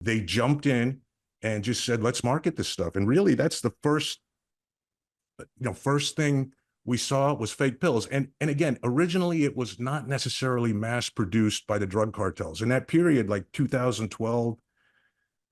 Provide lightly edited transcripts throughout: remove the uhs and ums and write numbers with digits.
they jumped in and just said, let's market this stuff. And really, that's the first thing we saw was fake pills. And again, originally it was not necessarily mass produced by the drug cartels. In that period, like 2012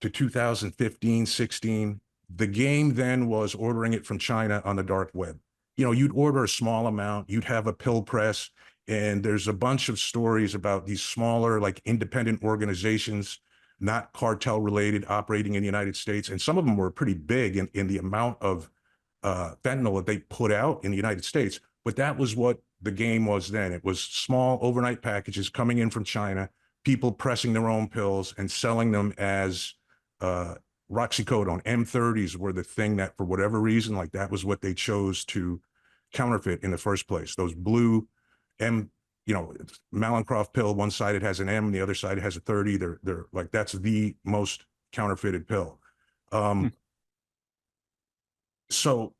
to 2015, 16, the game then was ordering it from China on the dark web. You'd order a small amount, you'd have a pill press, and there's a bunch of stories about these smaller, like independent organizations, not cartel related, operating in the United States. And some of them were pretty big in the amount of fentanyl that they put out in the United States. But that was what the game was then. It was small overnight packages coming in from China, people pressing their own pills and selling them as roxycodone. M30s were the thing that, for whatever reason, like that was what they chose to counterfeit in the first place. Those blue Malencroft pill, one side it has an M, the other side it has a 30. They're like, that's the most counterfeited pill. So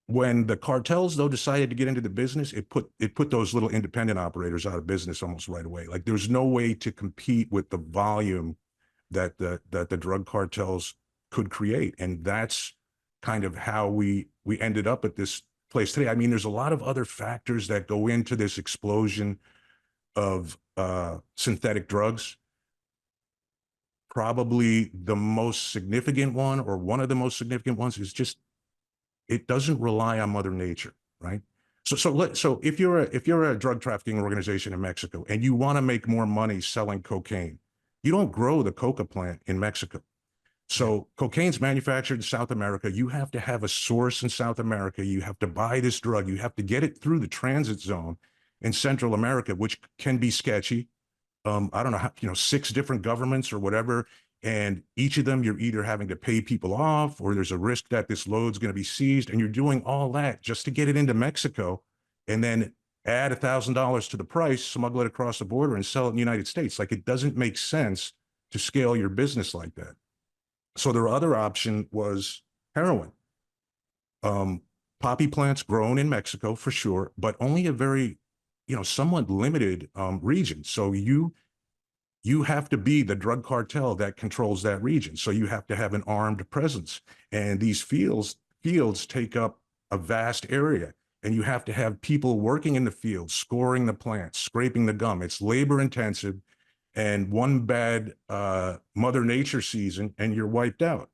when the cartels, though, decided to get into the business, it put those little independent operators out of business almost right away. Like, there's no way to compete with the volume that the drug cartels could create. And that's kind of how we ended up at this place today. I mean, there's a lot of other factors that go into this explosion of synthetic drugs. Probably the most significant one, or one of the most significant ones, is just it doesn't rely on Mother Nature, right? So if you're a drug trafficking organization in Mexico and you want to make more money selling cocaine, you don't grow the coca plant in Mexico. So cocaine's manufactured in South America. You have to have a source in South America. You have to buy this drug. You have to get it through the transit zone in Central America, which can be sketchy. I don't know how, 6 different governments or whatever. And each of them, you're either having to pay people off, or there's a risk that this load's going to be seized. And you're doing all that just to get it into Mexico and then add $1,000 to the price, smuggle it across the border and sell it in the United States. Like, it doesn't make sense to scale your business like that. So their other option was heroin. Poppy plants grown in Mexico for sure, but only a very, somewhat limited region. So you have to be the drug cartel that controls that region. So you have to have an armed presence. And these fields take up a vast area. And you have to have people working in the field, scoring the plants, scraping the gum. It's labor intensive. And one bad Mother Nature season and you're wiped out.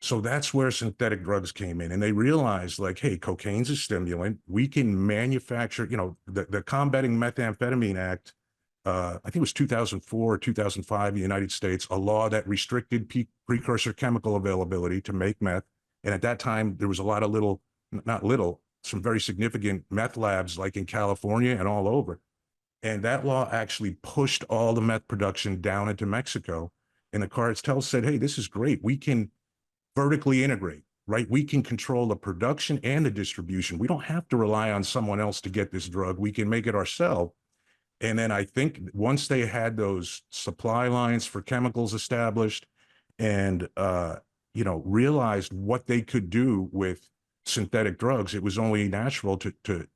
So that's where synthetic drugs came in. And they realized, like, hey, cocaine's a stimulant. We can manufacture, the Combating Methamphetamine Act, I think it was 2004 or 2005 in the United States, a law that restricted precursor chemical availability to make meth. And at that time, there was a lot of some very significant meth labs, like in California and all over. And that law actually pushed all the meth production down into Mexico. And the cartels said, hey, this is great. We can vertically integrate, right? We can control the production and the distribution. We don't have to rely on someone else to get this drug. We can make it ourselves. And then I think once they had those supply lines for chemicals established and, realized what they could do with synthetic drugs, it was only natural to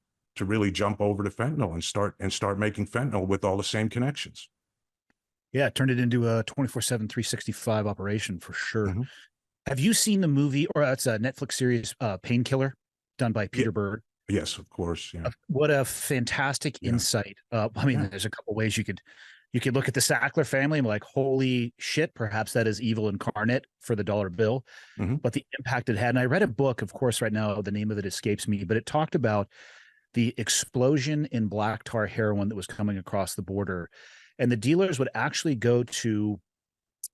really jump over to fentanyl and start making fentanyl with all the same connections. Yeah, it turned it into a 24/7, 365 operation for sure. Mm-hmm. Have you seen the movie, or it's a Netflix series, Painkiller, done by Peter Berg? Yes, of course. Yeah. What a fantastic insight. There's a couple ways you could look at the Sackler family and be like, holy shit, perhaps that is evil incarnate for the dollar bill. Mm-hmm. But the impact it had. And I read a book, of course, right now, the name of it escapes me, but it talked about the explosion in black tar heroin that was coming across the border. And the dealers would actually go to,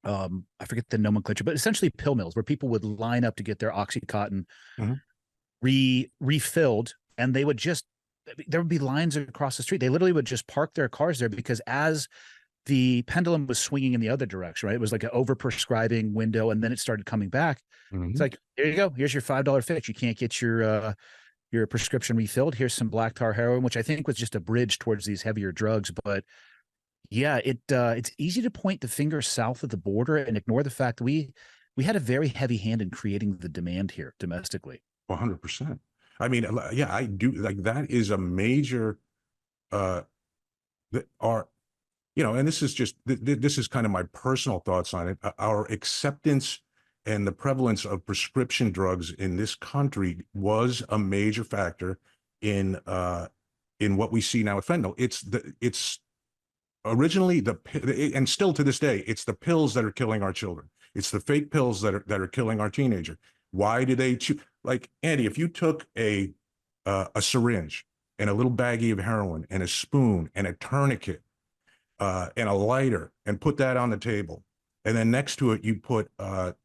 I forget the nomenclature, but essentially pill mills where people would line up to get their Oxycontin refilled. And there would be lines across the street. They literally would just park their cars there because as the pendulum was swinging in the other direction, right? It was like an overprescribing window, and then it started coming back. Mm-hmm. It's like, there you go. Here's your $5 fix. You can't get your prescription refilled. Here's some black tar heroin, which I think was just a bridge towards these heavier drugs. But yeah, it's easy to point the finger south of the border and ignore the fact that we had a very heavy hand in creating the demand here domestically. 100%. I mean, yeah, I do. Like, that is a major, you know, and this is just, this is kind of my personal thoughts on it. Our acceptance and the prevalence of prescription drugs in this country was a major factor in what we see now with fentanyl. It's originally and still to this day, it's the pills that are killing our children. It's the fake pills that are killing our teenager. Why do they choose? Like, Andy, if you took a syringe and a little baggie of heroin and a spoon and a tourniquet and a lighter and put that on the table, and then next to it you put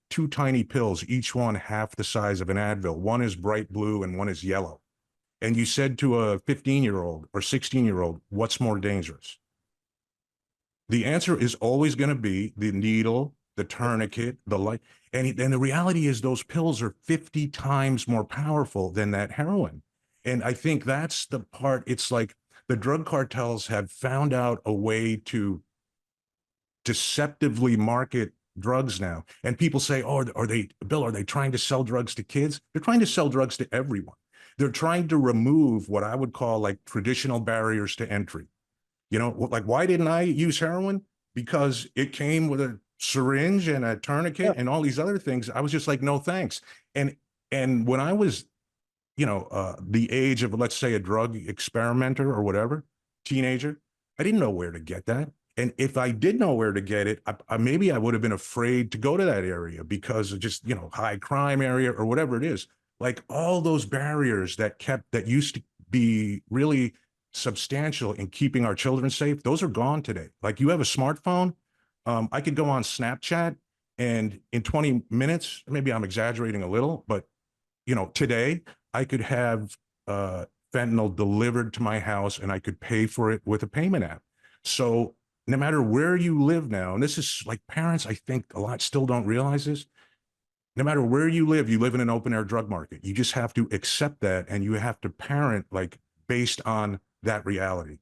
two tiny pills, each one half the size of an Advil. One is bright blue and one is yellow. And you said to a 15-year-old or 16-year-old, what's more dangerous? The answer is always going to be the needle, the tourniquet, the light. And the reality is those pills are 50 times more powerful than that heroin. And I think that's the part. It's like the drug cartels have found out a way to deceptively market drugs now. And people say, oh, Bill, are they trying to sell drugs to kids? They're trying to sell drugs to everyone. They're trying to remove what I would call like traditional barriers to entry. You know, like, why didn't I use heroin? Because it came with a syringe and a tourniquet and all these other things. I was just like, no, thanks. And when I was, you know, the age of, let's say, a drug experimenter or whatever, teenager, I didn't know where to get that. And if I did know where to get it, maybe I would have been afraid to go to that area because of just, you know, high crime area or whatever it is. Like all those barriers that used to be really substantial in keeping our children safe, those are gone today. Like, you have a smartphone. I could go on Snapchat and in 20 minutes, maybe I'm exaggerating a little, but, you know, today I could have fentanyl delivered to my house and I could pay for it with a payment app. So no matter where you live now, and this is like, parents, I think a lot still don't realize this. No matter where you live in an open air drug market. You just have to accept that, and you have to parent like based on that reality.